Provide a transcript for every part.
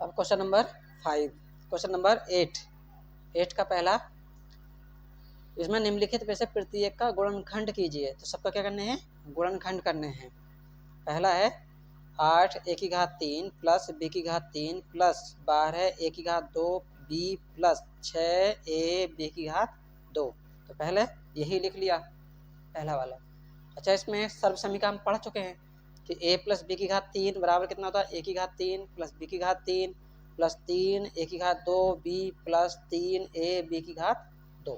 अब question number 5, question number 8 का पहला, इसमें निम्नलिखित में से प्रत्येक का गुणनखंड कीजिए। तो सबका क्या करने हैं, गुणनखंड करने हैं। पहला है 8 a की घात 3 प्लस b की घात 3 प्लस 12 a की घात 2 b प्लस 6 a b की घात 2। तो पहले यही लिख लिया पहला वाला। अच्छा, इसमें सर्व समीकरण पढ़ चुके हैं कि a प्लस बी की घात 3 बराबर कितना होता है, a की घात 3 प्लस b की घात 3 प्लस 3 a की घात 2 b प्लस 3 a b की घात 2।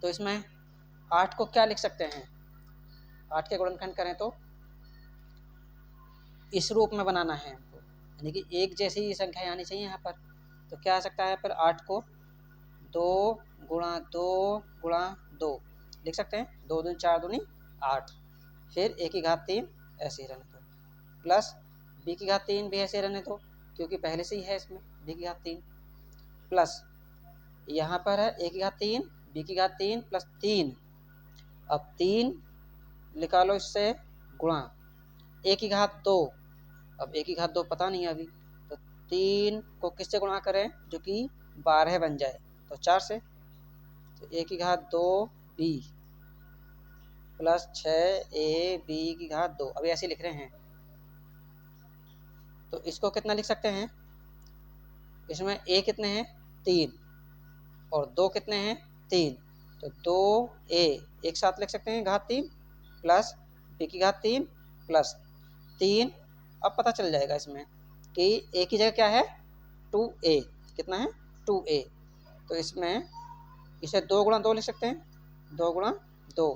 तो इसमें 8 को क्या लिख सकते हैं, 8 के गुणनखंड करें तो इस रूप में बनाना है हमको, यानी कि एक जैसी ही संख्या आनी चाहिए यहाँ पर। तो क्या आ सकता है, पर 8 को 2 गुणा 2 गुणा 2 लिख सकते हैं, 2 दूनी 4 दूनी 8, फिर a की घात 3 ऐसे ही रहने दो, प्लस b की घात 3 भी ऐसे रहने दो क्योंकि पहले से ही है इसमें b की घात 3, प्लस यहाँ पर है a की घात 3 b की घात 3 प्लस 3। अब 3 निकालो इससे गुणा a की घात 2, अब a की घात 2 पता नहीं है अभी, तो 3 को किससे गुणा करें जो कि 12 बन जाए, तो 4 से। तो a की घात 2 b प्लस 6 a b की घात 2, अभी ऐसे लिख रहे हैं। तो इसको कितना लिख सकते हैं, इसमें a कितने हैं 3 और 2 कितने हैं 3, तो 2a एक साथ लिख सकते हैं घात 3 प्लस b की घात 3 प्लस 3। अब पता चल जाएगा इसमें कि a की जगह क्या है 2a, कितना है 2a, तो इसमें इसे 2 गुणा 2 लिख सकते हैं, 2 गुणा 2,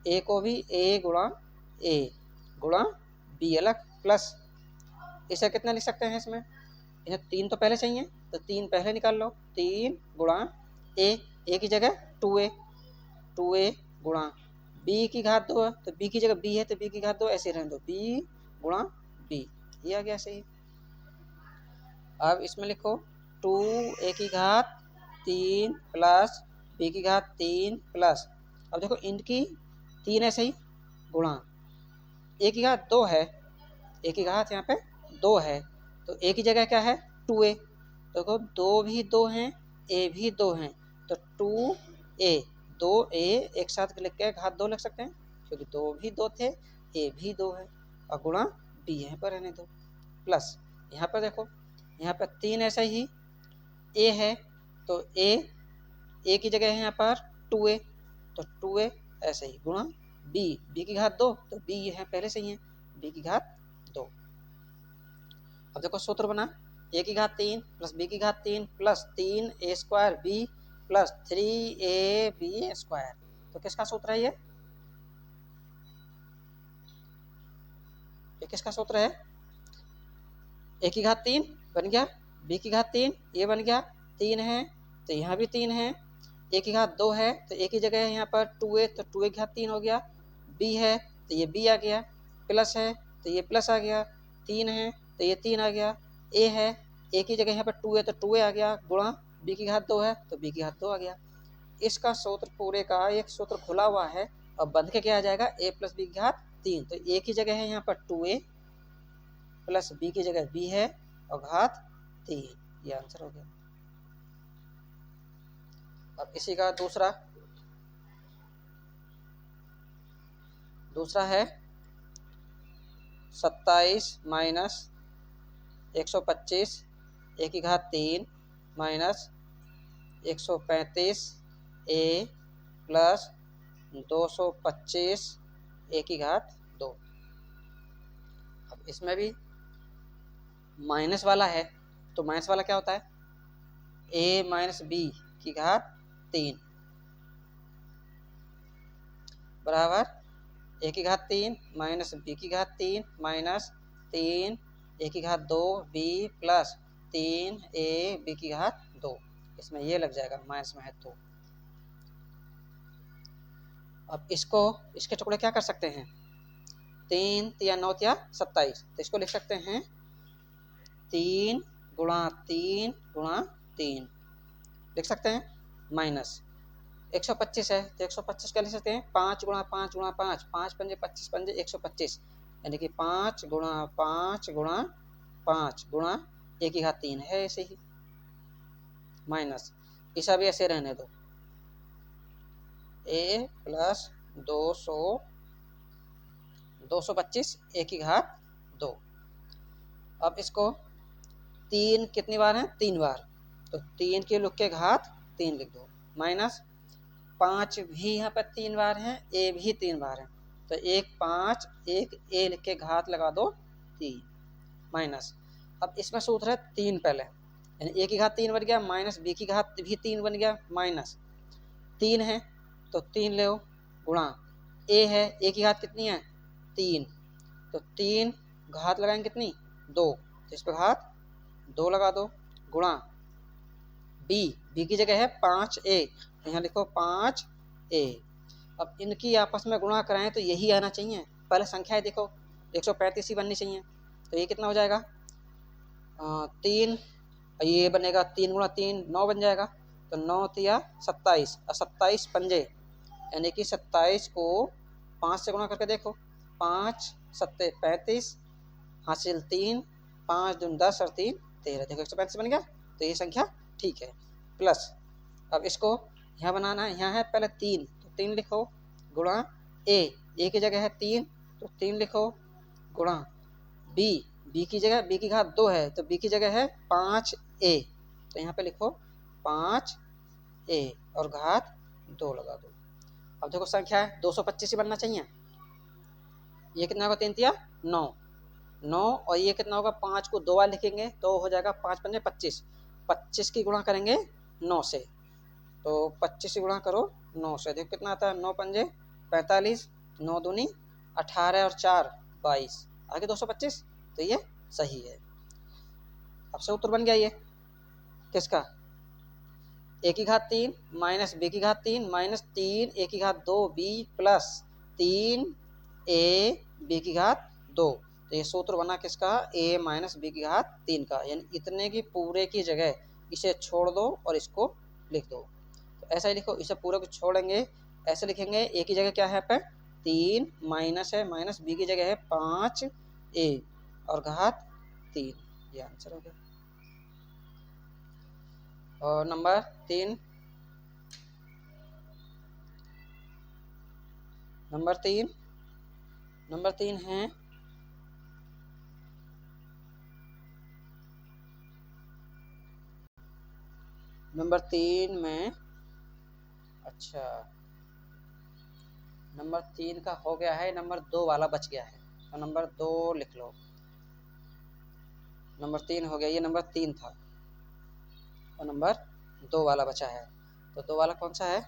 a को भी a गुणा a गुणा b अलग, प्लस इसे कितना लिख सकते हैं, इसमें इसे 3 तो पहले चाहिए तो 3 पहले निकाल लो, 3 गुणा a की जगह 2a गुणा b की घात 2 है तो b की जगह b है तो b की घात 2 ऐसे रहने दो, b गुणा b, ये आ गया सही। अब इसमें लिखो 2a की घात 3 प्लस b की घात 3 प्लस, अब देखो इनकी 3 ऐसे ही गुणा a की घात 2 है, a की घात यहाँ पे 2 है तो a की जगह क्या है 2a, तो देखो 2 भी 2 हैं a भी 2 हैं, तो 2a 2a एक साथ लिख के घात 2 लिख सकते हैं क्योंकि 2 भी 2 थे a भी 2 है, और गुणा b यहाँ पर रहने दो, प्लस यहाँ पर देखो यहाँ पर 3 ऐसा ही a है तो a की जगह है यहाँ पर 2a, तो 2a ऐसे ही गुणा b की घात 2, तो b है पहले से ही है b की घात 2। अब देखो सूत्र बना a की घात 3 प्लस b की घात 3 plus 3a square b plus 3ab square. तो किसका सूत्र है ये किसका सूत्र है, a की घात 3 बन गया, b की घात 3 ये बन गया, 3 है तो यहाँ भी 3 है, a की घात 2 है तो a की जगह है यहाँ पर 2a तो 2a की घात 3 हो गया, b है तो ये b आ गया, प्लस है तो ये प्लस आ गया, 3 है तो ये 3 आ गया, a है a की जगह यहाँ पर 2 है तो 2a आ गया, गुणा b की घात 2 है तो b की घात 2 आ गया। इसका सूत्र पूरे का एक सूत्र खुला हुआ है, अब बंध के क्या आ जाएगा a प्लस b की घात 3, तो a की जगह है यहाँ पर 2a प्लस b की जगह b है और घात 3, ये आंसर हो गया। अब इसी का दूसरा है 27 माइनस 125 a की घात 3 माइनस 135 a प्लस 225 a की घात 2। अब इसमें भी माइनस वाला है तो माइनस वाला क्या होता है a माइनस b की घात 3 बराबर a की घात 3 माइनस b की घात 3 माइनस 3 a की घात 2 b प्लस 3 a b की घात 2, इसमें ये लग जाएगा माइनस में है तो। अब इसके टुकड़े क्या कर सकते हैं, 3 या 9 या 27, तो इसको लिख सकते हैं 3 गुणा 3 गुणा 3 लिख सकते हैं, माइनस 125 है तो 125 क्या लिख सकते हैं 5 गुणा 5 गुणा 5, 5 पंजे 25 पंजे 125, यानी कि 5 गुणा 5 गुणा 5 गुणा ए की घात 3 है ऐसे ही, माइनस इसा भी ऐसे रहने दो, ए प्लस 225 ए की घात 2। अब इसको 3 कितनी बार है, 3 बार, तो 3 की लुक के घात 3 लिख दो, माइनस 5 भी यहाँ पर 3 बार है, ए भी 3 बार है, तो 1 5 1 ए लिख के घात लगा दो 3, माइनस अब इसमें सूत्र है 3 पहले, यानी ए की घात 3 बन गया, माइनस बी की घात भी 3 बन गया, माइनस 3 है तो 3 ले गुणा, ए है, ए की घात कितनी है 3, तो 3 घात लगाएंगे कितनी 2, तो इस पर घात 2 लगा दो, गुणा बी की जगह है 5a, तो यहाँ लिखो 5a। अब इनकी आपस में गुणा कराएं तो यही आना चाहिए, पहले संख्याएं देखो 135 ही बननी चाहिए, तो ये कितना हो जाएगा 3, ये बनेगा 3 गुणा 3 9 बन जाएगा, तो 9 तिया 27 और 27 पंजे, यानी कि 27 को 5 से गुणा करके देखो, 5 सत्ते 35, हासिल 3, 5 दूनी 10 और 3 13, देखो 135 बन गया, तो ये संख्या ठीक है। प्लस अब इसको यहाँ बनाना है, यहाँ है पहले 3, तो 3 लिखो, गुणा ए की जगह है 3, तो 3 लिखो, गुणा बी की जगह, बी की घात 2 है, तो बी की जगह है 5a, तो यहाँ पे लिखो 5a और घात 2 लगा दो। अब देखो संख्या है 225 ही बनना चाहिए, ये कितना होगा 3 तिया 9, और ये कितना होगा 5 को 2 बार लिखेंगे तो हो जाएगा 5 पंजे 25, 25 की गुणा करेंगे 9 से, तो 25 की गुणा करो 9 से, देखो कितना आता है 9 पंजे 45, 9 दूनी 18 और 4 22, आगे 225, तो ये सही है। अब से उत्तर बन गया ये किसका, ए की घात 3 माइनस बी की घात 3 माइनस 3 ए की घात 2 बी प्लस 3 ए बी की घात 2, तो ये सूत्र बना किसका, a माइनस बी की घात 3 का, यानी इतने की पूरे की जगह इसे छोड़ दो और इसको लिख दो, तो ऐसा ही लिखो, इसे पूरे को छोड़ेंगे ऐसे लिखेंगे, a की जगह क्या है पे 3 माइनस है, माइनस b की जगह है 5a और घात 3, ये आंसर हो गया। और नंबर 3 है नंबर 3 में, अच्छा नंबर 3 का हो गया है, नंबर 2 वाला बच गया है, तो नंबर 2 लिख लो, नंबर 3 हो गया, ये नंबर 3 था और नंबर 2 वाला बचा है, तो 2 वाला कौन सा है,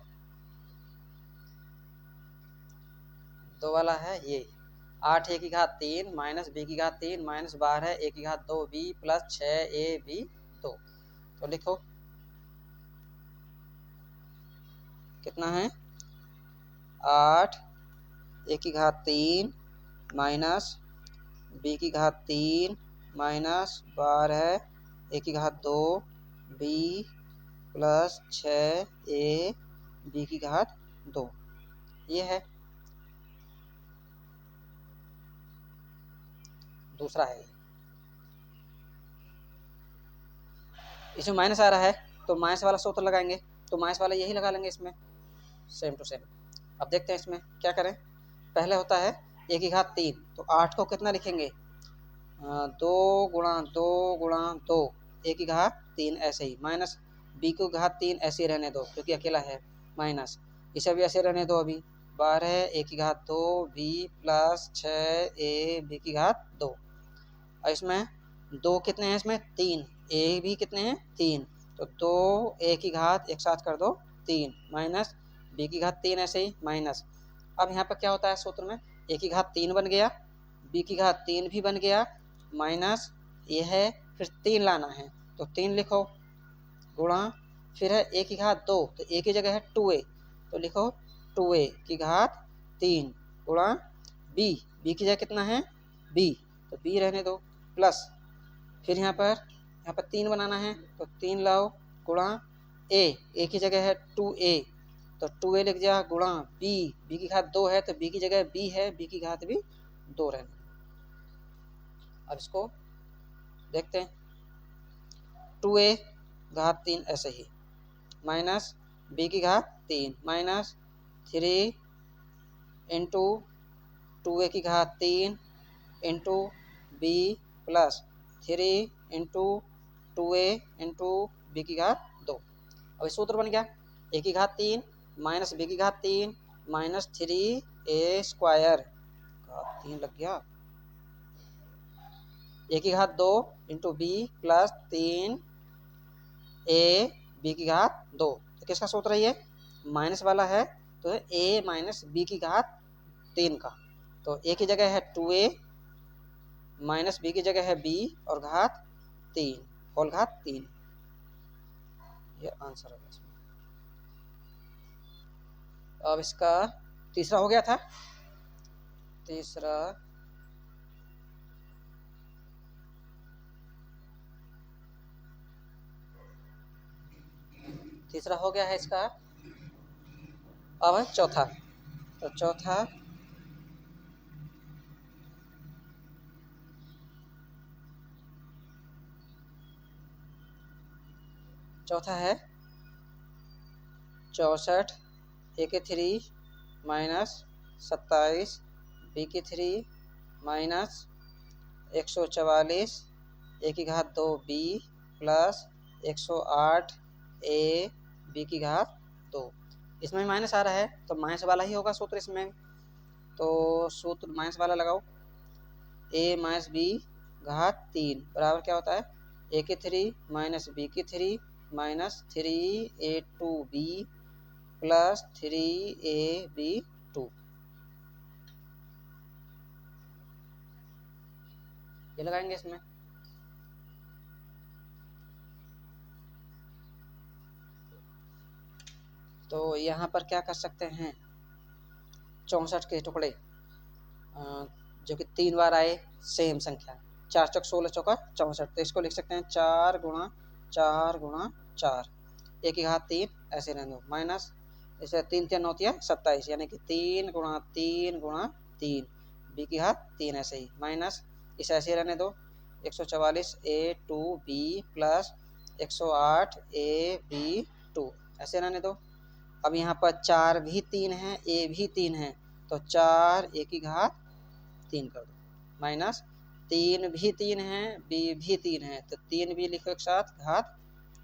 2 वाला है ये 8 ए की घात 3 माइनस बी की घात 3 माइनस 12 ए की घात 2 बी प्लस 6 ए बी 2, तो लिखो कितना है 8 ए की घात 3 माइनस बी की घात 3 माइनस 12 ए की घात 2 बी प्लस 6 ए बी की घात 2, ये है दूसरा है, इसमें माइनस आ रहा है तो माइनस वाला सूत्र लगाएंगे, तो माइनस वाला यही लगा लेंगे इसमें सेम टू सेम। अब देखते हैं इसमें क्या करें, पहले होता है ए की घात 3, तो 8 को कितना लिखेंगे 2 गुणा 2 गुणा 2 ए की घात 3 ऐसे ही, माइनस बी को घात 3 ऐसे ही रहने दो क्योंकि अकेला है, माइनस इसे भी ऐसे रहने दो, अभी 12 ए की घात 2 बी प्लस 6 ए बी की घात 2, और इसमें 2 कितने हैं, इसमें 3, ए भी कितने हैं 3, तो 2 ए की घात एक साथ कर दो 3 माइनस बी की घात 3 ऐसे ही, माइनस अब यहाँ पर क्या होता है सूत्र में, ए की घात 3 बन गया, बी की घात 3 भी बन गया, माइनस ये है, फिर 3 लाना है तो 3 लिखो, गुणा फिर है ए की घात 2, तो ए की जगह है 2a, तो लिखो 2a की घात 3 गुणा बी की जगह कितना है b, तो b रहने दो, प्लस फिर यहाँ पर 3 बनाना है तो 3 लाओ, गुणा ए की जगह है 2a, तो 2a लिख दिया, गुणा b की घात 2 है तो b की जगह b है, b की घात भी 2 रहने। अब इसको देखते हैं, 2a घात 3 ऐसे ही माइनस b की घात 3 माइनस 3 इंटू 2a की घात 3 into b plus 3 into 2a into b की घात 2। अब सूत्र बन गया a की घात 3 माइनस b की घात 3 माइनस 3a स्क्वायर घात 3 लग गया a की घात 2 into b plus 3 a b की घात 2। तो किसका सूत्र है ये माइनस वाला है तो a माइनस बी की घात 3 का। तो a की जगह है 2a माइनस बी की जगह है b और घात 3 होल घात 3। ये आंसर है इसमें। अब इसका तीसरा हो गया था। तीसरा हो गया है इसका। अब चौथा। तो चौथा है 64 ए की 3 माइनस 27 बी की 3 माइनस 144 ए की घात 2 बी प्लस 108 ए बी की घात 2। इसमें माइनस आ रहा है तो माइनस वाला ही होगा सूत्र इसमें। तो सूत्र माइनस वाला लगाओ a माइनस बी घात 3 बराबर क्या होता है a की 3 माइनस बी की 3 माइनस 3a2b प्लस 3ab2। ये लगाएंगे इसमें। तो यहाँ पर क्या कर सकते हैं 64 के टुकड़े जो कि 3 बार आए सेम संख्या 4 चौक 16 चौका 64। तो इसको लिख सकते हैं 4 गुणा 4 गुणा 4 ए की घात 3 ऐसे रहने दो माइनस इसे 3 3 9 27 यानी कि 3 गुणा 3 गुणा 3 बी की घात 3 ऐसे ही माइनस इसे ऐसे ही रहने दो 144 a2b प्लस 108 ab2 ऐसे रहने दो। अब यहाँ पर 4 भी 3 है a भी 3 है तो 4 a की घात 3 कर दो माइनस 3 भी 3 है b भी 3 है तो 3 भी लिखो एक साथ घात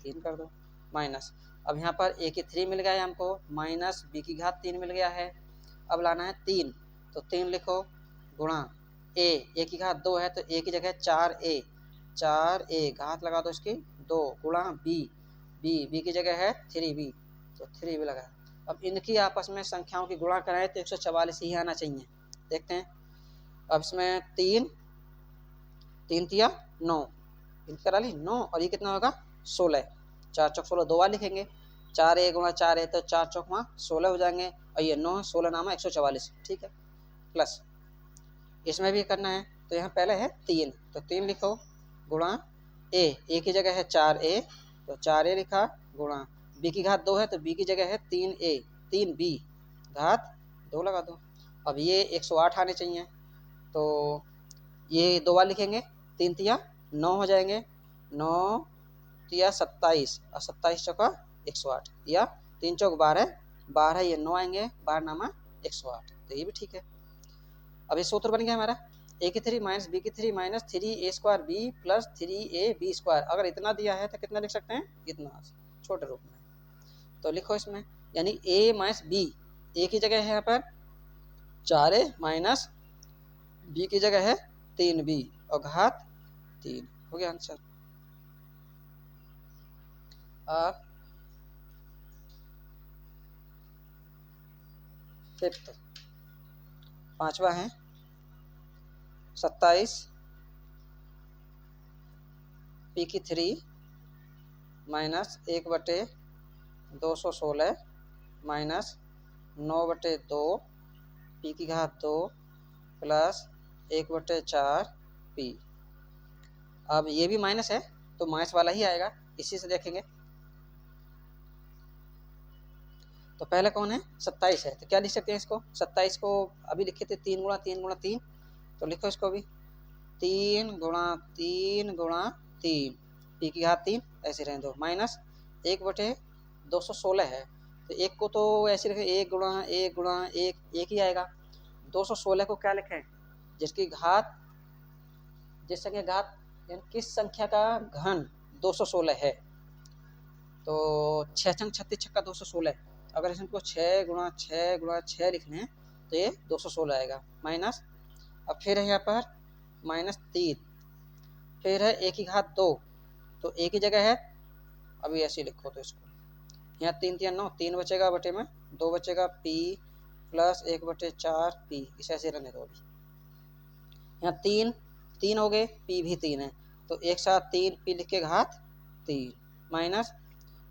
3 कर दो माइनस। अब यहाँ पर a की 3 मिल गया है हमको माइनस b की घात 3 मिल गया है। अब लाना है 3 तो 3 लिखो गुणा a की घात 2 है तो a की जगह 4a घात लगा दो इसकी 2 गुणा b की जगह है 3b तो 3b लगा। अब इनकी आपस में संख्याओं की गुणा कराएं तो 144 ही आना चाहिए। देखते हैं अब इसमें 3 तिया 9 इनकी करा ली 9 और ये कितना होगा 16 4 चौक 16 2 बार लिखेंगे 4a गुणा 4a तो 4 चौक 16 हो जाएंगे और ये 9 16 नामा 144 ठीक है प्लस इसमें भी करना है तो यहाँ पहले है 3 तो 3 लिखो गुणा a की जगह है 4a तो 4a लिखा गुणा b की घात 2 है तो b की जगह है 3a 3b घात 2 लगा दो। अब ये 108 आने चाहिए तो ये 2 बार लिखेंगे 3 तिया 9 हो जाएंगे 9 तिया 27 और 27 चौका 108 या 3 चौक 12 ये 9 आएंगे 12 नामा 108 तो ये भी ठीक है। अब ये सूत्र बन गया हमारा a की 3 माइनस बी की 3 minus 3a square b plus 3ab square. अगर इतना दिया है तो कितना लिख सकते हैं इतना छोटे रूप में तो लिखो इसमें यानी a माइनस बी a की जगह है यहाँ पर 4a माइनस b की जगह है 3b और घात 3 हो गया आंसर। अब फिफ्थ 5वां है 27 p की 3 माइनस 1/216 माइनस 9/2 p की घात 2 प्लस 1/4 p। अब ये भी माइनस है तो माइनस वाला ही आएगा इसी से देखेंगे। तो पहले कौन है 27 है तो क्या लिख सकते हैं इसको 27 को अभी लिखे थे 3 गुणा 3 गुणा 3 तो लिखो इसको भी 3 गुणा 3 गुणा 3 पी की घात 3 ऐसे रहने दो, माइनस 1/216 है, तो एक को तो ऐसे लिखें 1 गुणा 1 गुणा 1 1 ही आएगा। 216 को क्या लिखें, जिसकी घात, जिस संख्या घात यानी किस संख्या का घन 216 है, तो 6 छंग 36 छक्का 216, अगर इसको 6 गुणा 6 गुणा 6 लिख लें तो ये 216 आएगा, माइनस। अब फिर है यहाँ पर माइनस 3, फिर है 1 की घात 2, तो एक ही जगह है, अभी ऐसे लिखो तो इसको यहाँ 3 3 9, 3 बचेगा बटे में 2 बचेगा, पी प्लस 1/4 पी, इसे ऐसे रहने दो। अभी यहाँ 3 3 हो गए, पी भी 3 है, तो एक साथ 3 पी लिख के घात 3, माइनस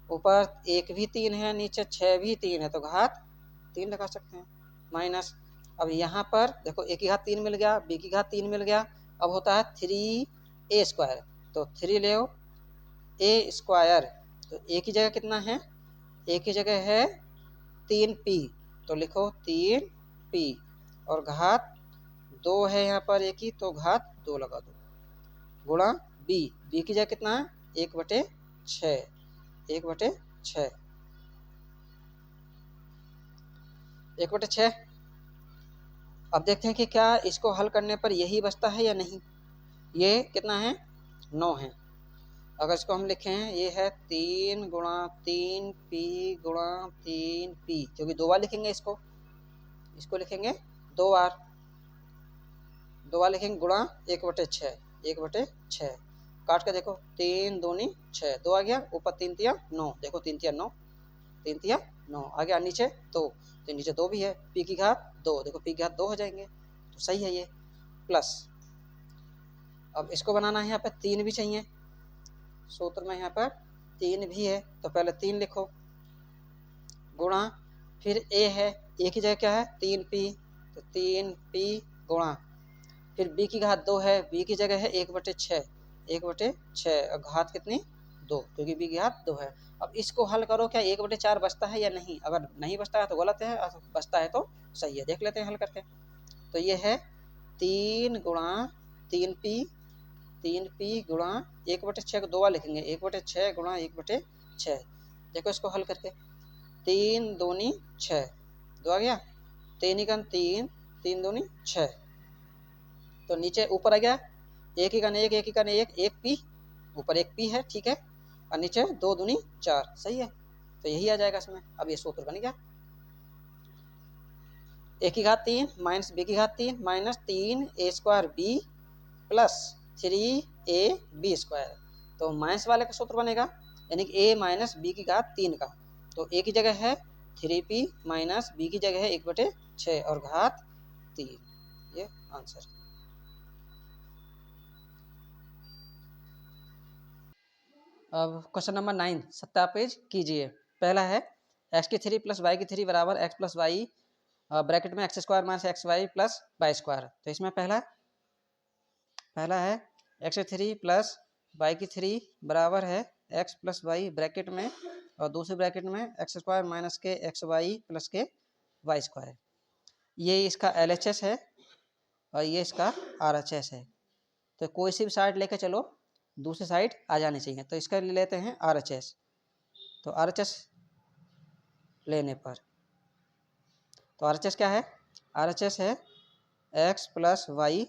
ऊपर 1 भी 3 है, नीचे 6 भी 3 है, तो घात 3 लगा सकते हैं, माइनस। अब यहाँ पर देखो ए की घात 3 मिल गया, बी की घात 3 मिल गया, अब होता है 3a², तो 3 ले ए स्क्वायर, तो ए की जगह कितना है, ए की जगह है 3p, तो लिखो 3p, और घात 2 है यहाँ पर ए की, तो घात 2 लगा दो, गुणा बी, बी की जगह कितना है 1/6, 1/6, 1/6। अब देखते हैं कि क्या इसको हल करने पर यही बचता है या नहीं। ये कितना है 9 है, अगर इसको हम लिखें ये है 3 गुणा 3p गुणा 3p, क्योंकि 2 बार लिखेंगे इसको, इसको लिखेंगे 2 बार, 2 बार लिखेंगे, गुणा 1/6, 1/6, काट के देखो 3 दूनी 6, 2 आ गया, ऊपर 3 तिया 9, देखो 3 तिया 9, 3 तिया 9 आ गया, नीचे 2, तो नीचे 2 भी है, पी की घात 2, देखो पी की घात 2 हो जाएंगे, तो सही है ये, प्लस। अब इसको बनाना है, यहाँ पर 3 भी चाहिए, सूत्र में यहाँ पर 3 भी है, तो पहले 3 लिखो, गुणा, फिर ए है, ए की जगह क्या है 3p, तो 3p गुणा, फिर b की घात 2 है, b की जगह है 1/6, 1/6, और घात कितनी 2, क्योंकि b की घात 2 है। अब इसको हल करो, क्या 1/4 बचता है या नहीं, अगर नहीं बचता है तो गलत है, बचता है तो सही है, देख लेते हैं हल करके। तो ये है 3 गुणा 3p, 3p गुणा 1/6 को 2 बार लिखेंगे, 1/6 गुणा 1/6, देखो इसको हल करके, 3 दूनी 6, 2 आ गया, 3 ही कन 3, 3 दूनी 6, तो नीचे ऊपर आ गया 1 ही कन 1, 1 ही कन 1, 1p, ऊपर 1p है, ठीक है, और नीचे 2 दूनी 4, सही है, तो यही आ जाएगा इसमें। अब ये सूत्र बन गया, ए की घात 3 माइनस बी की घात 3 minus 3a² b plus 3ab², तो माइनस वाले का सूत्र बनेगा, यानी कि a माइनस बी की घात 3 का, तो a की जगह है 3p माइनस बी की जगह है 1/6 और घात 3, ये आंसर। अब क्वेश्चन नंबर 9 सत्यापित कीजिए। पहला है x³ प्लस y³ बराबर x प्लस वाई ब्रैकेट में x² minus xy plus y², तो इसमें पहला है x³ प्लस y³ बराबर है x प्लस वाई ब्रैकेट में, और दूसरे ब्रैकेट में x² माइनस के xy प्लस के y², ये इसका LHS है और ये इसका RHS है, तो कोई सी भी साइड लेकर चलो, दूसरी साइड आ जानी चाहिए, तो इसका ले लेते हैं RHS, तो RHS लेने पर, तो RHS क्या है, RHS है x plus y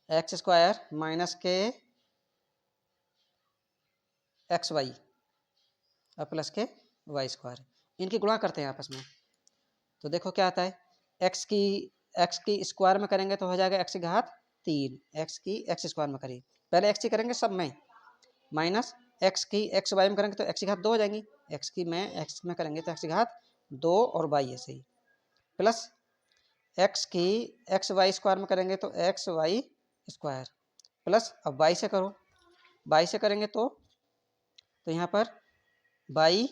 x² minus के xy और प्लस के y², इनकी गुणा करते हैं आपस में, तो देखो क्या आता है, x की स्क्वायर में करेंगे तो हो जाएगा x की घात 3, x की x² में करिए, पहले x की करेंगे सब में, माइनस x की xy में करेंगे तो x की घात 2 हो जाएंगी, x में करेंगे तो x की घात 2 और y ऐसे ही, प्लस x की xy² में करेंगे तो xy², प्लस अब y से करो, y से करेंगे तो यहाँ पर y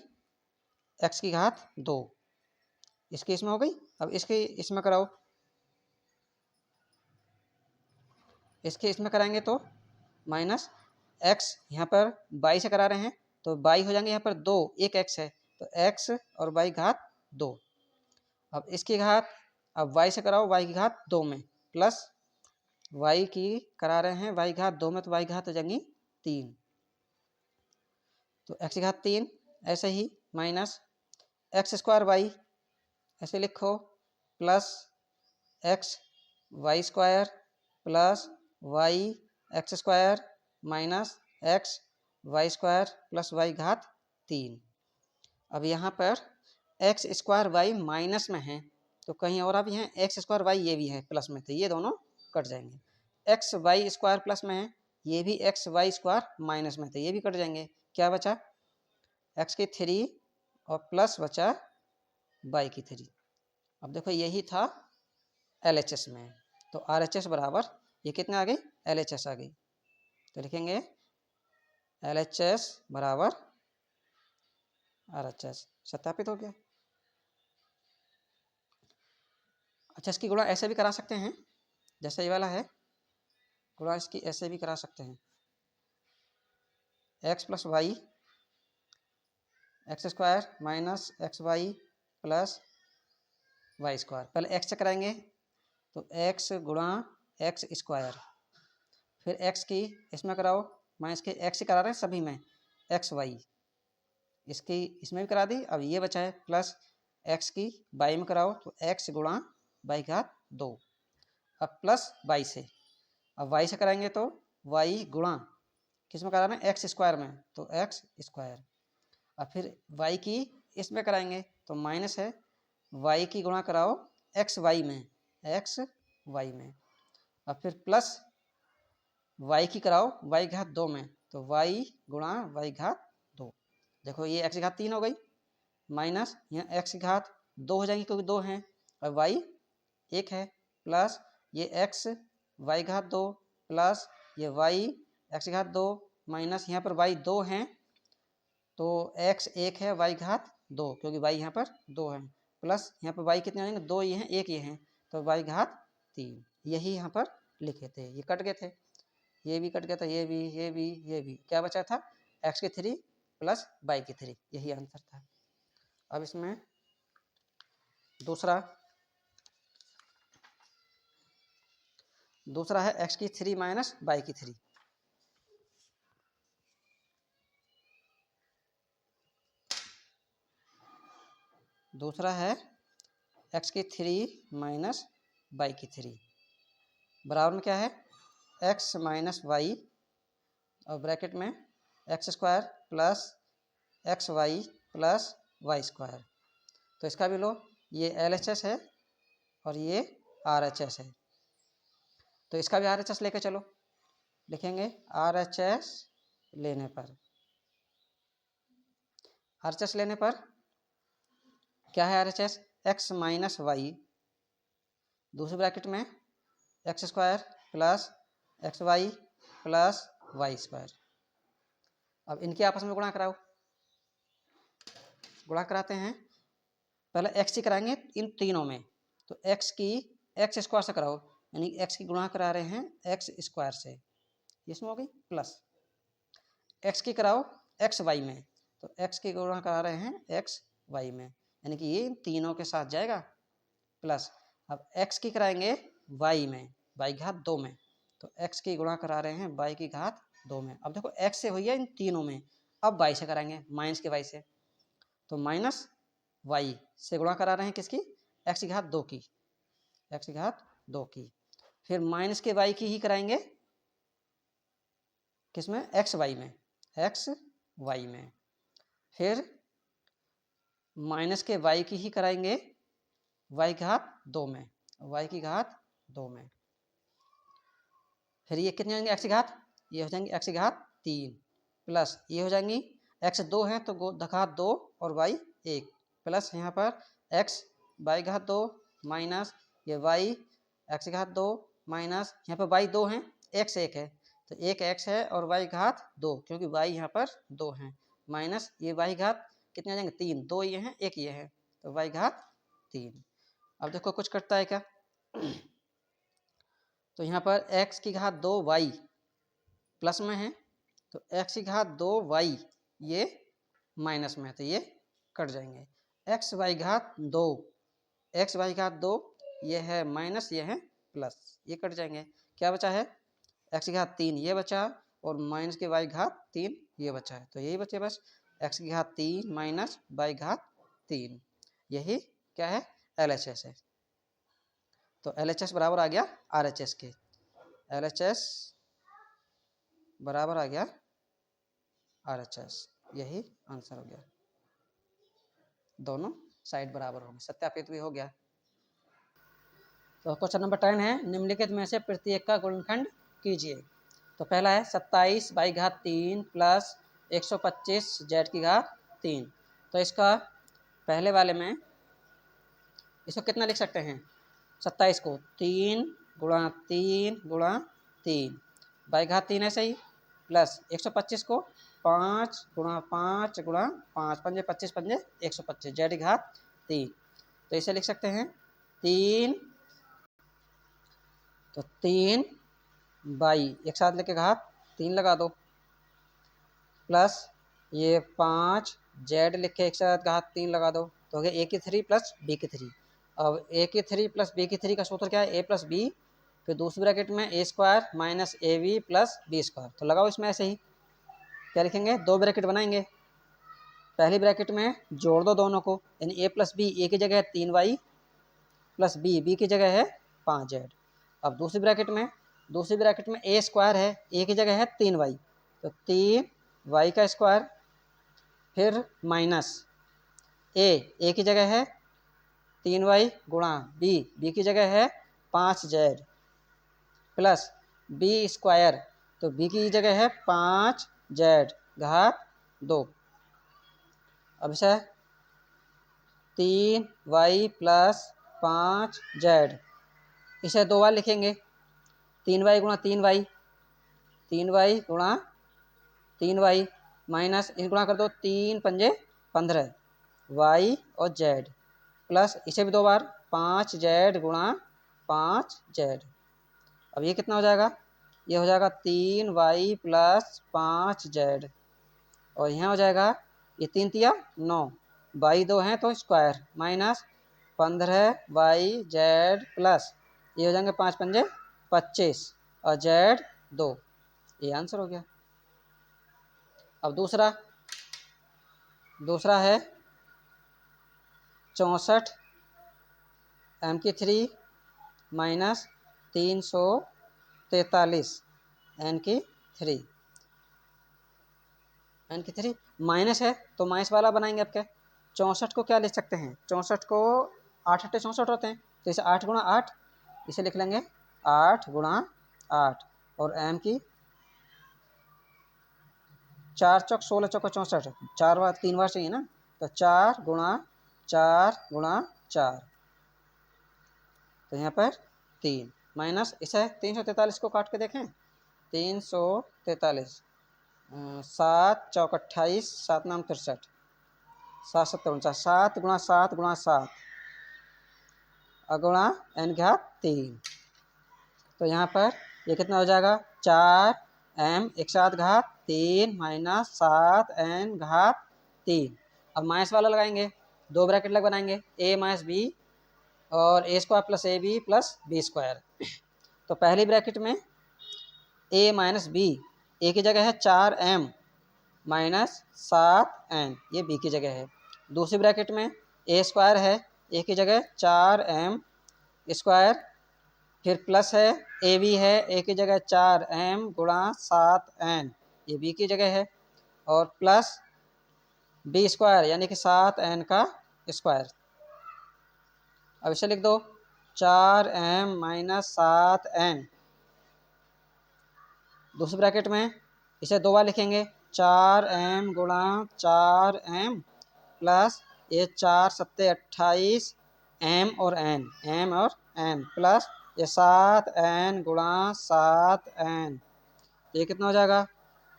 x की घात 2, इसकी इसमें हो गई, अब इसके इसमें कराओ, इसके इसमें कराएंगे तो माइनस x, यहाँ पर y से करा रहे हैं तो y हो जाएंगे यहाँ पर 2, एक x है तो x और y घात 2, अब इसकी घात, अब y से कराओ y की घात 2 में, प्लस y की करा रहे हैं y घात 2 में, तो y घात हो जाएंगी 3, तो x की घात 3 ऐसे ही माइनस एक्स स्क्वायर वाई ऐसे लिखो plus x y square plus y x square minus x y square plus y घात 3। अब यहाँ पर एक्स स्क्वायर वाई माइनस में है तो कहीं और भी है, एक्स स्क्वायर वाई ये भी है प्लस में, तो ये दोनों कट जाएंगे। एक्स वाई स्क्वायर प्लस में है, ये भी एक्स वाई स्क्वायर माइनस में, तो ये भी कट जाएंगे। क्या बचा? एक्स की 3 और प्लस बचा वाई की 3। अब देखो यही था LHS में, तो RHS बराबर ये कितने आ गई? LHS आ गई। तो लिखेंगे LHS बराबर RHS। सत्यापित हो गया। अच्छा, इसकी गुणा ऐसे भी करा सकते हैं, जैसे ये वाला है, गुणा इसकी ऐसे भी करा सकते हैं, x plus y x square minus x y plus y square. पहले एक्स से कराएंगे तो एक्स गुणा एक्स स्क्वायर, फिर एक्स की इसमें कराओ माइनस के एक्स ही करा रहे हैं सभी में, एक्स वाई इसकी इसमें भी करा दी। अब ये बचा है प्लस एक्स की वाई में कराओ तो एक्स गुणा वाई घात 2, अब प्लस वाई से, अब वाई से कराएंगे तो वाई गुणा किस में करा रहे हैं? एक्स स्क्वायर में, तो एक्स स्क्वायर। अब फिर वाई की इसमें कराएंगे तो माइनस है, वाई की गुणा कराओ एक्स वाई में, एक्स वाई में। अब फिर प्लस वाई की कराओ वाई घात 2 में, तो वाई गुणा वाई घात 2। देखो ये एक्स की घात 3 हो गई, माइनस यहाँ एक्स की घात 2 हो जाएंगी क्योंकि 2 हैं, और वाई 1 है, प्लस ये एक्स वाई घात 2 प्लस ये वाई एक्स की घात 2 माइनस यहाँ पर वाई 2 हैं तो एक्स 1 है वाई घात 2 क्योंकि वाई यहाँ पर 2 है, प्लस यहाँ पर वाई कितने आएंगे? 2 ये हैं, 1 ये हैं, तो वाई घात 3। यही यहाँ पर लिखे थे, ये कट गए थे, ये भी कट गया था, ये भी, ये भी, ये भी। क्या बचा था? एक्स की 3 प्लस वाई की 3, यही आंसर था। अब इसमें दूसरा है एक्स की 3 माइनस वाई की 3। दूसरा है एक्स की 3 माइनस वाई की 3 बराबर में क्या है? एक्स माइनस वाई और ब्रैकेट में x square plus x y plus y square. तो इसका भी लो, ये LHS है और ये RHS है, तो इसका भी RHS लेके चलो। लिखेंगे RHS लेने पर, RHS लेने पर क्या है RHS? एक्स माइनस वाई, दूसरे ब्रैकेट में x square plus x y plus y square. अब इनके आपस में गुणा कराओ, गुणा कराते हैं। पहले एक्स की कराएंगे इन तीनों में, तो एक्स की एक्स स्क्वायर से कराओ, यानी एक्स की गुणा करा रहे हैं एक्स स्क्वायर से, इसमें हो गई, प्लस एक्स की कराओ एक्स वाई में, तो एक्स की गुणा करा रहे हैं एक्स वाई में, यानी कि ये तीनों के साथ जाएगा, प्लस अब एक्स की कराएंगे वाई में, वाई घात 2 में, तो एक्स की गुणा करा रहे हैं वाई की घात 2 में। अब देखो एक्स से हुई है इन तीनों में, अब वाई से कराएंगे माइनस के वाई से, तो माइनस वाई से गुणा करा रहे हैं किसकी? एक्स की घात 2 की, एक्स की घात 2 की। फिर माइनस के वाई की ही कराएंगे किसमें? एक्स वाई में, एक्स वाई में। फिर माइनस के वाई की ही कराएंगे वाई घात 2 में, वाई की घात 2 में। फिर ये कितने हो जाएंगे? एक्स की घात, ये हो जाएंगे एक्स की घात 3 प्लस ये हो जाएंगी एक्स 2 है तो घात 2 और वाई 1 प्लस यहाँ पर एक्स वाई घात 2 माइनस ये वाई एक्स की घात 2 माइनस यहाँ पर वाई 2 हैं, एक्स 1 है, तो एक एक्स है और वाई घात 2 क्योंकि वाई यहाँ पर 2 हैं, माइनस ये वाई घात कितने आ जाएंगे? 3, 2 ये हैं, 1 ये है, तो वाई घात 3। अब देखो कुछ कटता है क्या? तो यहाँ पर x की घात 2 वाई प्लस में है, तो x की घात 2 वाई ये माइनस में है, तो ये कट जाएंगे। x वाई घात 2, x वाई घात 2 ये है माइनस, ये है प्लस, ये कट जाएंगे। क्या बचा है? x की घात 3 ये बचा और माइनस के वाई घात 3 ये बचा है। तो यही बचे बस x की घात 3 माइनस वाई घात 3, यही क्या है LHS है। तो LHS बराबर आ गया RHS के, LHS बराबर आ गया RHS, यही आंसर हो गया। दोनों साइड बराबर होंगे, सत्यापित भी हो गया। तो क्वेश्चन नंबर 10 है, निम्नलिखित में से प्रत्येक का गुणनखंड कीजिए। तो पहला है 27 बाई घात 3 प्लस 125 जेड की घात 3। तो इसका पहले वाले में इसको कितना लिख सकते हैं, 27 को 3 गुणा 3 गुणा 3 बाई घात 3 है सही, प्लस 125 को 5 गुणा 5 गुणा 5 पंजे 25 पंजे 125 जेड की घात 3। तो इसे लिख सकते हैं 3, तो 3 बाई एक साथ लेके घात 3 लगा दो, प्लस ये 5 जेड लिख के एक साथ घात 3 लगा दो, तो हो गया ए की 3 प्लस बी की 3। अब ए की 3 प्लस बी की 3 का सूत्र क्या है, ए प्लस बी, फिर दूसरी ब्रैकेट में A square minus A B plus B square. तो लगाओ इसमें ऐसे ही, क्या लिखेंगे, दो ब्रैकेट बनाएंगे। पहली ब्रैकेट में जोड़ दो दोनों को, यानी ए प्लस बी, ए की जगह है 3y प्लस बी, बी की जगह है 5z। अब दूसरी ब्रैकेट में ए स्क्वायर है, ए की जगह है 3y, तो 3y का स्क्वायर, फिर माइनस ए की जगह है 3y गुणा बी, बी की जगह है 5z, प्लस बी स्क्वायर, तो बी की जगह है 5z घात 2। अब इसे 3y प्लस 5z, इसे दो बार लिखेंगे, 3y गुणा 3y, 3y गुणा 3y माइनस इस गुणा कर दो, 3 पंजे 15 y और z, प्लस इसे भी दो बार 5z गुणा 5z। अब ये कितना हो जाएगा, ये हो जाएगा 3y प्लस 5z, और यहाँ हो जाएगा ये 3 तिया 9, बाई 2 हैं तो square, minus 15y z plus ये हो जाएंगे 5 पंजे 25 और z 2, ये आंसर हो गया। अब दूसरा है 64 m की 3 माइनस 343 n की 3 माइनस है तो माइनस वाला बनाएंगे। अब क्या 64 को क्या लिख सकते हैं, 64 को 8 8 64 होते हैं, तो इसे 8 गुणा 8, इसे लिख लेंगे 8 गुणा 8, और m की 4 चौक 16 चौक 64, 4 बार 3 बार चाहिए ना, तो 4 गुणा 4 गुणा 4, तो यहाँ पर 3 माइनस इसे 343 को काट के देखें, 343 7 चौक 28 7 नाम 63 7 7 49, 7 गुणा 7 गुणा 7 अगुणा n घात 3। तो यहाँ पर ये कितना हो जाएगा, 4m एक साथ घात 3 माइनस 7n घात 3। अब माइनस वाला लगाएंगे, दो ब्रैकेट लग बनाएंगे, a माइनस बी और A square plus A B plus B square. तो पहली ब्रैकेट में a माइनस बी, ए की जगह है 4m माइनस 7n, ये बी की जगह है। दूसरी ब्रैकेट में ए स्क्वायर है, ए की जगह 4m स्क्वायर, फिर प्लस है ए बी है, ए की जगह 4m गुणा 7n, ये बी की जगह है, और प्लस बी स्क्वायर यानी कि 7n का स्क्वायर। अब इसे लिख दो 4m माइनस 7n। दूसरी ब्रैकेट में इसे दो बार लिखेंगे, 4m गुणा 4m प्लस ये 4 सत्ते 28 m और n प्लस ये 7n गुणा 7n, ये कितना हो जाएगा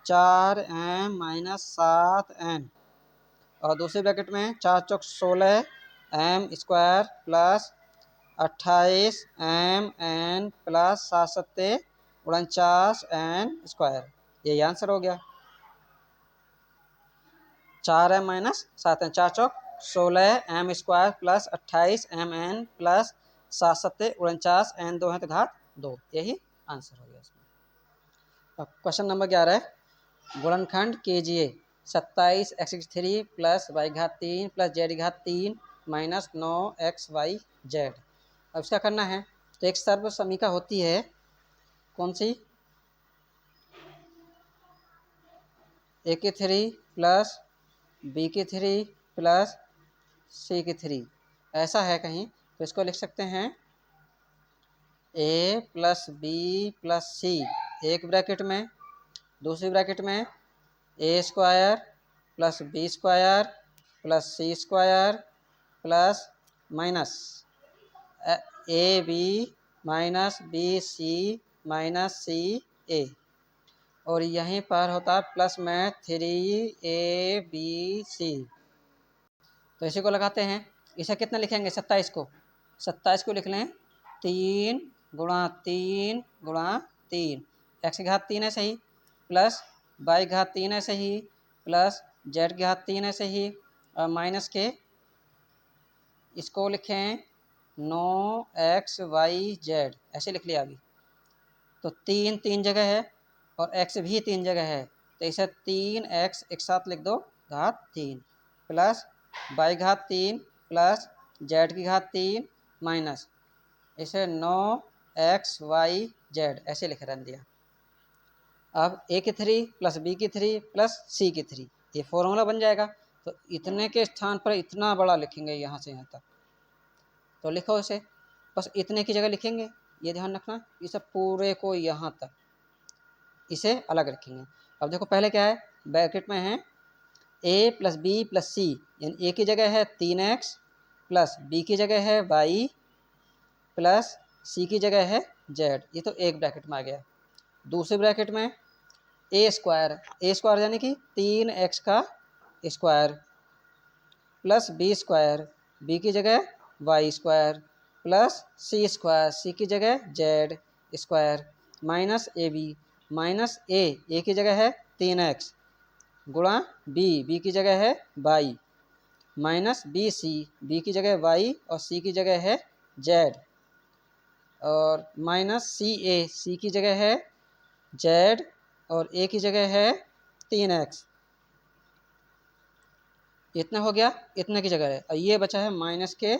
4m माइनस 7n। और दूसरी ब्रैकेट में 4 चौक 16 m square plus 28 mn plus 7 सत्ते 49 n स्क्वायर, यही आंसर हो गया। 4m माइनस 7n, 4 चौक 16 m square plus 28 mn plus 7 सत्ते 49 n 2 है तो घात 2, यही आंसर हो गया इसमें। अब क्वेश्चन नंबर 11 है गुणनखंड कीजिए 27x3 प्लस वाई घात 3 प्लस जेड घात 3 माइनस 9xyz। अब इसका करना है तो एक सर्व समीका होती है कौन सी, ए की 3 प्लस बी की 3 प्लस सी की 3 ऐसा है कहीं, तो इसको लिख सकते हैं A plus B plus C एक ब्रैकेट में, दूसरी ब्रैकेट में A square plus B square plus C square plus minus A B minus B C minus C A, और यहीं पर होता है प्लस में 3ab। तो इसी को लगाते हैं। इसे कितना लिखेंगे 27 को, 27 को लिख लें 3 गुणा 3 गुणा 3, एक्स की घात 3 है सही, प्लस वाई घात 3 है सही, प्लस जेड की घात 3 है सही, और माइनस के इसको लिखें 9xyz ऐसे लिख लिया अभी। तो 3 3 जगह है और x भी 3 जगह है, तो इसे 3x एक साथ लिख दो घात 3 प्लस वाई घात 3 प्लस जेड की घात 3 माइनस इसे 9xyz ऐसे लिख रन दिया। अब ए की 3 प्लस बी की 3 प्लस सी की 3 ये फॉर्मूला बन जाएगा। तो इतने के स्थान पर इतना बड़ा लिखेंगे यहाँ से यहाँ तक, तो लिखो इसे, बस इतने की जगह लिखेंगे, ये ध्यान रखना, ये सब पूरे को यहाँ तक इसे अलग रखेंगे। अब देखो पहले क्या है, ब्रैकेट में है a प्लस बी प्लस सी, यानी a की जगह है 3x प्लस b की जगह है y प्लस c की जगह है z, ये तो एक ब्रैकेट में आ गया। दूसरे ब्रैकेट में a स्क्वायर यानी कि 3x का square plus b square, b की जगह y स्क्वायर प्लस c की जगह z square minus ab minus a की जगह है 3x गुणा b की जगह है y माइनस b की जगह y और c की जगह है z, और माइनस c की जगह है z और a की जगह है 3x। इतना हो गया, इतने की जगह है, और ये बचा है माइनस के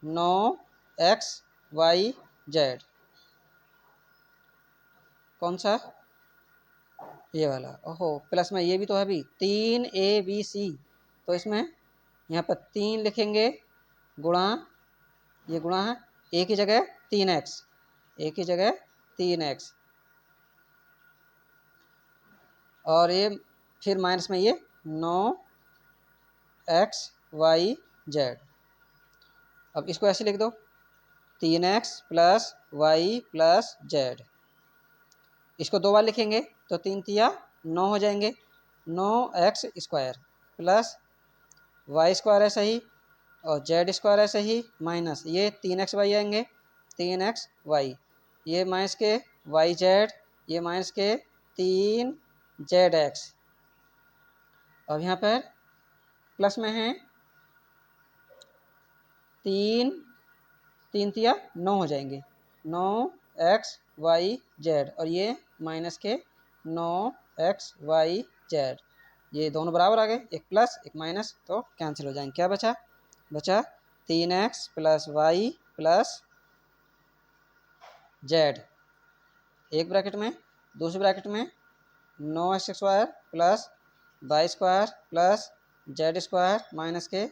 9xyz। कौन सा, ये वाला, ओहो प्लस में ये भी तो है अभी 3abc, तो इसमें यहाँ पर 3 लिखेंगे गुणा, ये गुणा है a की जगह 3x, a की जगह 3x, और ये फिर माइनस में ये 9xyz। अब इसको ऐसे लिख दो 3x plus y plus z, इसको 2 बार लिखेंगे तो 3 तिया 9 हो जाएंगे, 9x square plus y square है सही और z स्क्वायर है सही माइनस ये 3xy आएंगे 3xy, ये माइनस के yz, ये माइनस के 3zx। अब यहाँ पर प्लस में है 3 तिया 9 हो जाएंगे, 9xyz, और ये माइनस के 9xyz, ये दोनों बराबर आ गए, एक प्लस एक माइनस तो कैंसिल हो जाएंगे। क्या बचा, बचा 3x plus y plus z एक ब्रैकेट में, दूसरी ब्रैकेट में 9x square plus y square plus z square minus के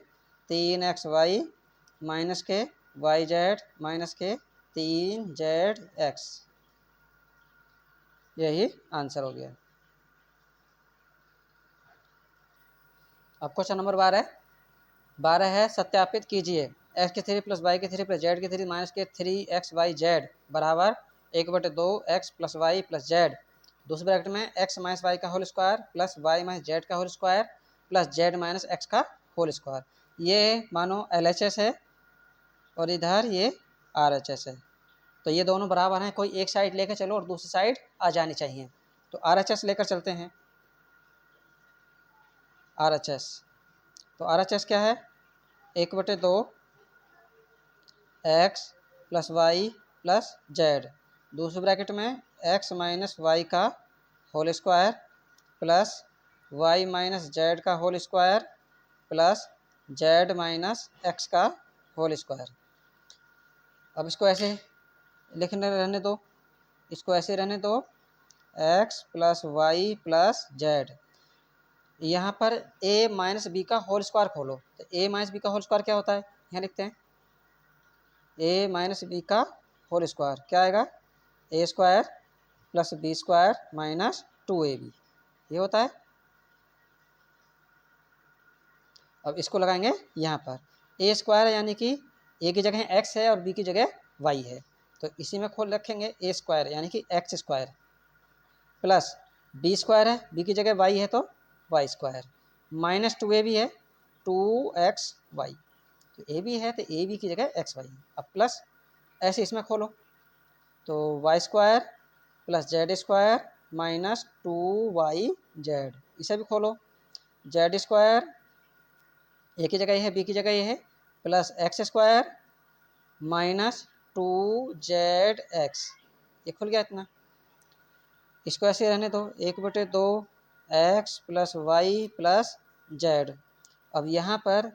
3xy माइनस के yz माइनस के 3zx, यही आंसर हो गया। अब क्वेश्चन नंबर 12 है सत्यापित कीजिए x की 3 प्लस y की 3 प्लस z की 3 माइनस के 3xyz बराबर 1/2 x plus y plus z, दूसरे ब्रैकेट में x माइनस y का whole square plus y minus z का whole square plus z minus x का होल स्क्वायर। ये मानो LHS है और इधर ये RHS है, तो ये दोनों बराबर हैं, कोई एक साइड लेकर चलो और दूसरी साइड आ जानी चाहिए। तो RHS लेकर चलते हैं, RHS, तो RHS क्या है 1/2 x plus y plus z, दूसरे ब्रैकेट में x माइनस y का whole square plus Y minus Z का whole square plus Z minus X का होल स्क्वायर। अब इसको ऐसे लिखने रहने दो, इसको ऐसे रहने दो, X plus Y plus Z. यहाँ पर ए माइनस बी का होल स्क्वायर खोलो, तो ए माइनस बी का होल स्क्वायर क्या होता है, यहाँ लिखते हैं ए माइनस बी का होल स्क्वायर क्या आएगा, A square plus B square minus 2ab, ये होता है। अब इसको लगाएंगे यहाँ पर, ए स्क्वायर यानी कि ए की जगह एक्स है और बी की जगह वाई है, तो इसी में खोल रखेंगे ए स्क्वायर यानी कि x square plus B square है, बी की जगह वाई है तो वाई स्क्वायर माइनस 2ab है 2xy, तो ए बी है तो ए बी की जगह एक्स वाई। अब प्लस ऐसे इसमें खोलो, तो y square plus z square minus 2yz, इसे भी खोलो, जेड स्क्वायर ए की जगह ये है बी की जगह ये है plus x square minus 2zx, ये खुल गया इतना। इसको ऐसे रहने दो, 1/2 x plus Y plus z. अब यहाँ पर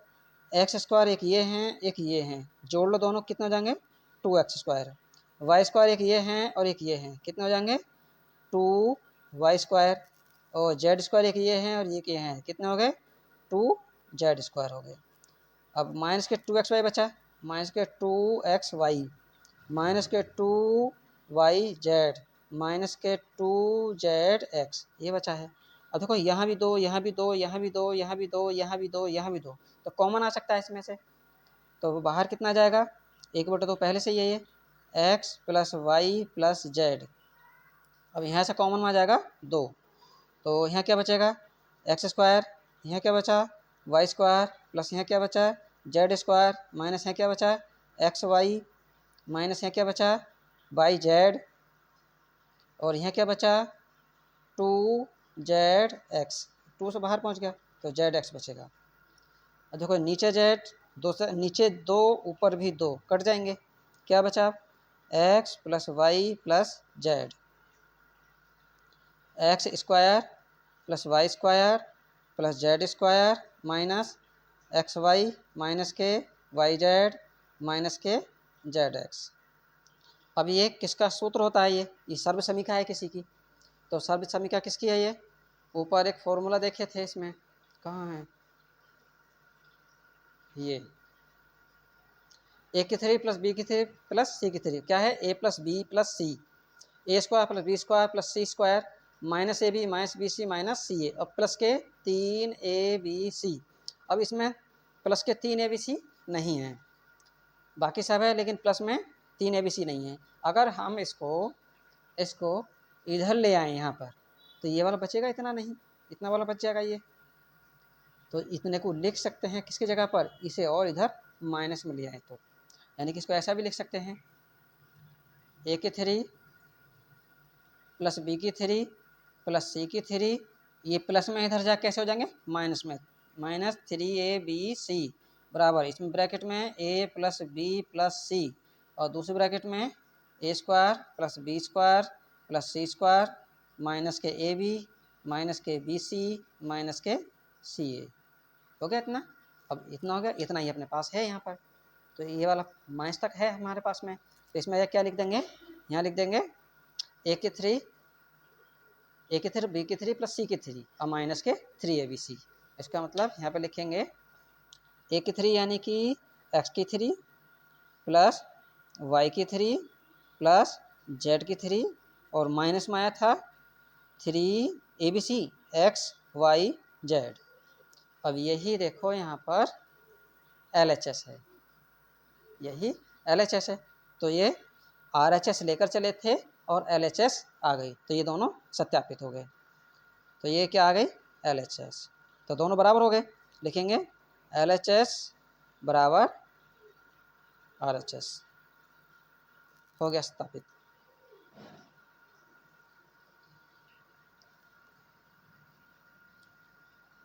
एक्स स्क्वायर एक ये हैं एक ये हैं, जोड़ लो दोनों, कितने हो जाएंगे 2x स्क्वायर। वाई स्क्वायर एक ये हैं और एक ये हैं, कितने हो जाएंगे 2y स्क्वायर। और जेड स्क्वायर एक ये हैं और ये हैं, कितने हो गए 2z स्क्वायर हो गए। अब माइनस के 2xy बचा, माइनस के 2xy माइनस के 2yz माइनस के 2zx, ये बचा है। अब देखो यहाँ भी दो, यहाँ भी दो, यहाँ भी दो, यहाँ भी दो, यहाँ भी दो, यहाँ भी दो, तो कॉमन आ सकता है इसमें से, तो बाहर कितना आ जाएगा 1/2 पहले से ही है x plus Y plus z. अब यहाँ से कॉमन में आ जाएगा 2, तो यहाँ क्या बचेगा एक्स स्क्वायर, यहाँ क्या बचा वाई स्क्वायर प्लस यहाँ क्या बचा जेड स्क्वायर माइनस यहाँ क्या बचा एक्स वाई माइनस यहाँ क्या बचा वाई जेड, और यहाँ क्या बचा 2zx, 2 से बाहर पहुँच गया तो zx बचेगा। अब देखो नीचे जेड, दो से नीचे 2 ऊपर भी 2 कट जाएंगे, क्या बचा x plus Y plus z, x square plus y square plus z square minus x y minus के वाई जेड माइनस के जेड एक्स। अब ये किसका सूत्र होता है, ये सर्व समीका है किसी की, तो सर्व समीका किसकी है, ये ऊपर एक फॉर्मूला देखे थे, इसमें कहाँ है ये, ए की 3 प्लस बी की 3 प्लस सी की 3, क्या है A plus B plus C, A square plus B square plus C square minus A B minus B C minus C A, अब प्लस के 3abc। अब इसमें प्लस के 3abc नहीं है, बाकी सब है लेकिन प्लस में 3abc नहीं है। अगर हम इसको इधर ले आए यहाँ पर, तो ये वाला बचेगा, इतना नहीं, इतना वाला बच जाएगा ये, तो इतने को लिख सकते हैं किसकी जगह पर, इसे और इधर माइनस में ले आए, तो यानी कि इसको ऐसा भी लिख सकते हैं ए की 3 प्लस बी की 3 प्लस सी की 3, ये प्लस में इधर जा कैसे हो जाएंगे माइनस में, माइनस 3abc बराबर, इसमें ब्रैकेट में A plus B plus C और दूसरे ब्रैकेट में A square plus B square plus C square minus के ए बी माइनस के बी सी माइनस के सी ए, हो गया इतना। अब इतना हो गया, इतना ही अपने पास है यहाँ पर, तो ये वाला माइनस तक है हमारे पास में, तो इसमें क्या लिख देंगे, यहाँ लिख देंगे ए की 3 बी की 3 प्लस सी की 3 और माइनस के 3abc। इसका मतलब यहाँ पे लिखेंगे ए की 3 यानी कि एक्स की 3 प्लस वाई की 3 प्लस जेड की 3 और माइनस में आया था 3abc एक्स वाई जेड। अब यही देखो यहाँ पर LHS है, यही LHS है, तो ये RHS लेकर चले थे और LHS आ गई, तो ये दोनों सत्यापित हो गए, तो ये क्या आ गई LHS, तो दोनों बराबर हो गए, लिखेंगे LHS बराबर RHS, हो गया सत्यापित।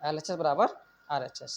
LHS बराबर RHS।